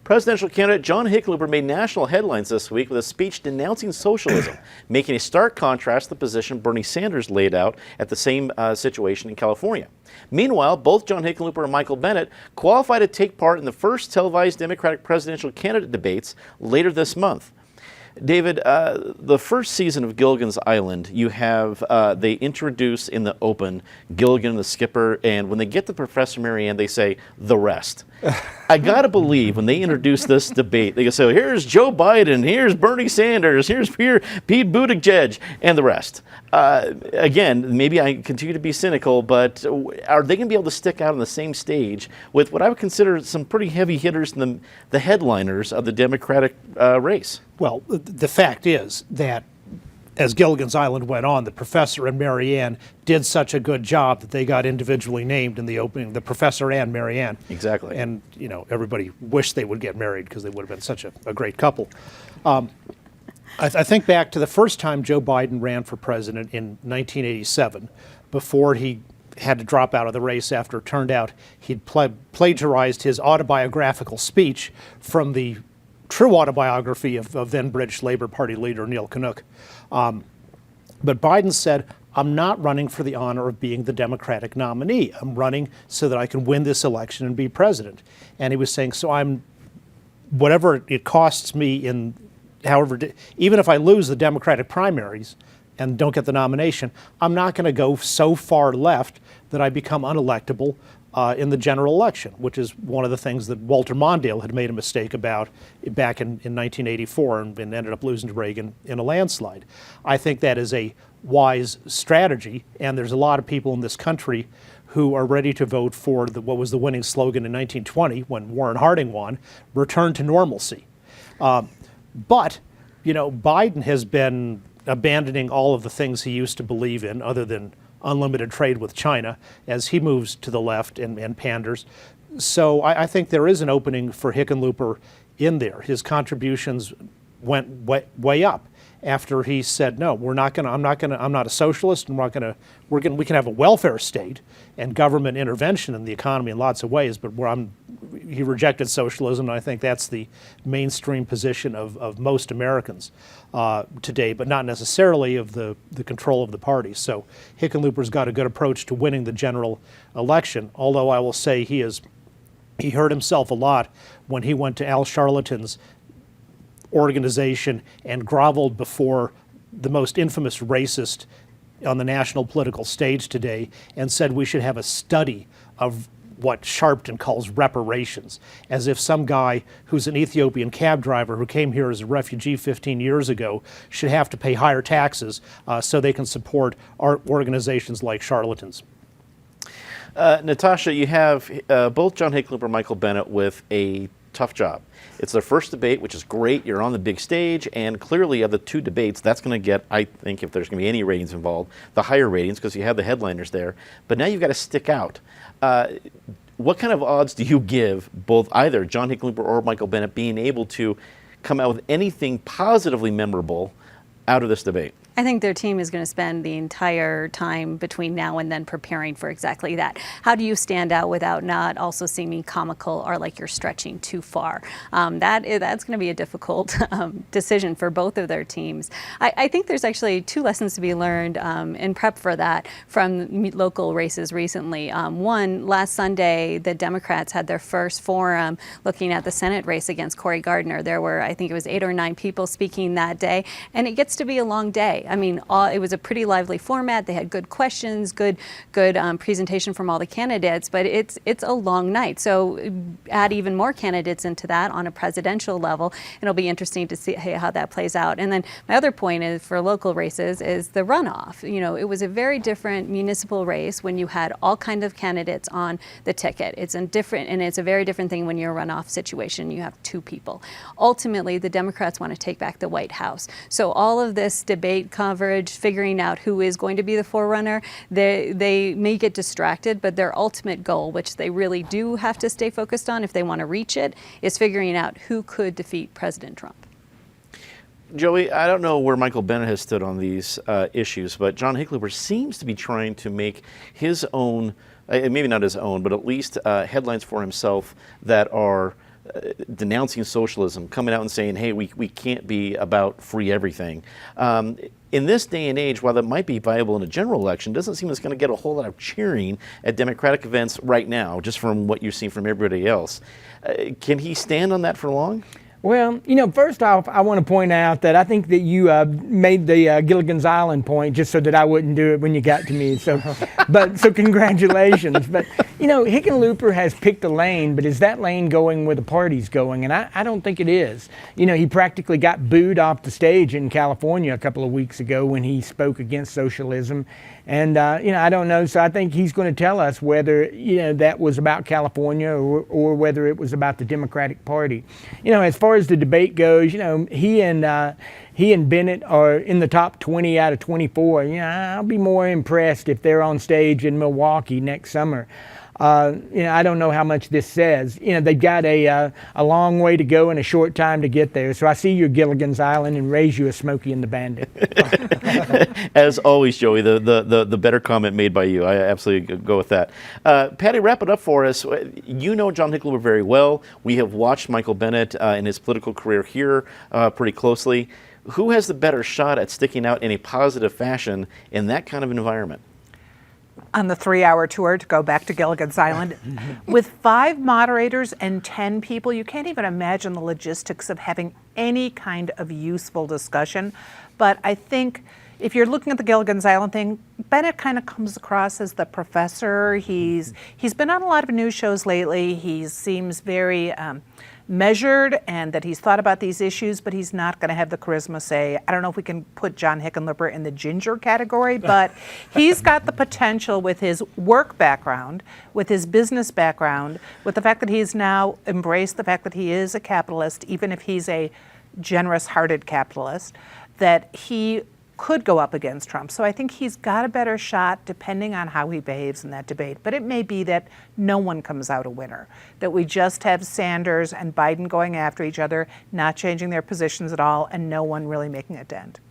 Presidential candidate John Hickenlooper made national headlines this week with a speech denouncing socialism, making a stark contrast to the position Bernie Sanders laid out at the same situation in California. Meanwhile, both John Hickenlooper and Michael Bennet qualify to take part in the first televised Democratic presidential candidate debates later this month. David, the first season of Gilligans Island, you have, they introduce in the open Gilligan, the skipper, and when they get to Professor Marianne, they say, the rest. I gotta believe when they introduce this debate, they say, here's Joe Biden, here's Bernie Sanders, here's Pete Buttigieg, and the rest. Again, maybe I continue to be cynical, but are they going to be able to stick out on the same stage with what I would consider some pretty heavy hitters and the headliners of the Democratic race? Well, the fact is that as Gilligan's Island went on, the Professor and Marianne did such a good job that they got individually named in the opening, the Professor and Marianne. Exactly. And, you know, everybody wished they would get married because they would have been such a great couple. I think back to the first time Joe Biden ran for president in 1987, before he had to drop out of the race after it turned out he'd plagiarized his autobiographical speech from the true autobiography of then British Labour Party leader Neil Kinnock. But Biden said, I'm not running for the honor of being the Democratic nominee. I'm running so that I can win this election and be president. And he was saying, so I'm, whatever it costs me in, however, even if I lose the Democratic primaries and don't get the nomination, I'm not going to go so far left that I become unelectable in the general election, which is one of the things that Walter Mondale had made a mistake about back in 1984 and ended up losing to Reagan in a landslide. I think that is a wise strategy, and there's a lot of people in this country who are ready to vote for what was the winning slogan in 1920 when Warren Harding won, return to normalcy. But, you know, Biden has been abandoning all of the things he used to believe in, other than unlimited trade with China, as he moves to the left and panders. So I think there is an opening for Hickenlooper in there. His contributions went way up after he said, no, I'm not a socialist, and we can have a welfare state and government intervention in the economy in lots of ways, but he rejected socialism, and I think that's the mainstream position of most Americans today, but not necessarily of the control of the party. So Hickenlooper's got a good approach to winning the general election, although I will say he hurt himself a lot when he went to Al Sharpton's organization and groveled before the most infamous racist on the national political stage today and said we should have a study of what Sharpton calls reparations, as if some guy who's an Ethiopian cab driver who came here as a refugee 15 years ago should have to pay higher taxes so they can support our organizations like Charlatans. Natasha, you have both John Hickenlooper and Michael Bennet with a tough job. It's their first debate, which is great. You're on the big stage, and clearly of the two debates, that's going to get, I think, if there's going to be any ratings involved, the higher ratings because you have the headliners there. But now you've got to stick out. What kind of odds do you give both either John Hickenlooper or Michael Bennet being able to come out with anything positively memorable out of this debate? I think their team is going to spend the entire time between now and then preparing for exactly that. How do you stand out without not also seeming comical or like you're stretching too far? That's going to be a difficult decision for both of their teams. I think there's actually two lessons to be learned in prep for that from local races recently. One, last Sunday, the Democrats had their first forum looking at the Senate race against Cory Gardner. There were, I think it was 8 or 9 people speaking that day, and it gets to be a long day. I mean, it was a pretty lively format. They had good questions, good presentation from all the candidates, but it's a long night. So add even more candidates into that on a presidential level. It'll be interesting to see how that plays out. And then my other point is for local races is the runoff. You know, it was a very different municipal race when you had all kinds of candidates on the ticket. It's a very different thing when you're a runoff situation. You have 2 people. Ultimately, the Democrats want to take back the White House. So all of this debate coverage, figuring out who is going to be the forerunner, they may get distracted, but their ultimate goal, which they really do have to stay focused on if they want to reach it, is figuring out who could defeat President Trump. Joey, I don't know where Michael Bennet has stood on these issues, but John Hickenlooper seems to be trying to make his own, maybe not his own, but at least headlines for himself that are denouncing socialism, coming out and saying, hey, we can't be about free everything. In this day and age, while that might be viable in a general election, doesn't seem it's going to get a whole lot of cheering at Democratic events right now, just from what you're seeing from everybody else. Can he stand on that for long? Well, first off, I want to point out that I think that you made the Gilligans Island point just so that I wouldn't do it when you got to me. So congratulations. But, Hickenlooper has picked a lane, but is that lane going where the party's going? And I don't think it is. He practically got booed off the stage in California a couple of weeks ago when he spoke against socialism. And, I don't know. So I think he's going to tell us whether, that was about California or whether it was about the Democratic Party. As far as the debate goes, he and Bennet are in the top 20 out of 24. I'll be more impressed if they're on stage in Milwaukee next summer. I don't know how much this says. They've got a long way to go and a short time to get there. So I see your Gilligan's Island and raise you a Smokey and the Bandit. As always, Joey, the better comment made by you. I absolutely go with that. Patty, wrap it up for us. You know John Hickenlooper very well. We have watched Michael Bennet in his political career here pretty closely. Who has the better shot at sticking out in a positive fashion in that kind of environment? On the 3-hour tour, to go back to Gilligan's Island, with 5 moderators and 10 people, you can't even imagine the logistics of having any kind of useful discussion. But I think if you're looking at the Gilligan's Island thing, Bennet kind of comes across as the professor. He's been on a lot of news shows lately. He seems very measured and that he's thought about these issues, but he's not going to have the charisma. Say, I don't know if we can put John Hickenlooper in the ginger category, but he's got the potential with his work background, with his business background, with the fact that he's now embraced the fact that he is a capitalist, even if he's a generous-hearted capitalist, that he could go up against Trump. So I think he's got a better shot depending on how he behaves in that debate. But it may be that no one comes out a winner, that we just have Sanders and Biden going after each other, not changing their positions at all, and no one really making a dent.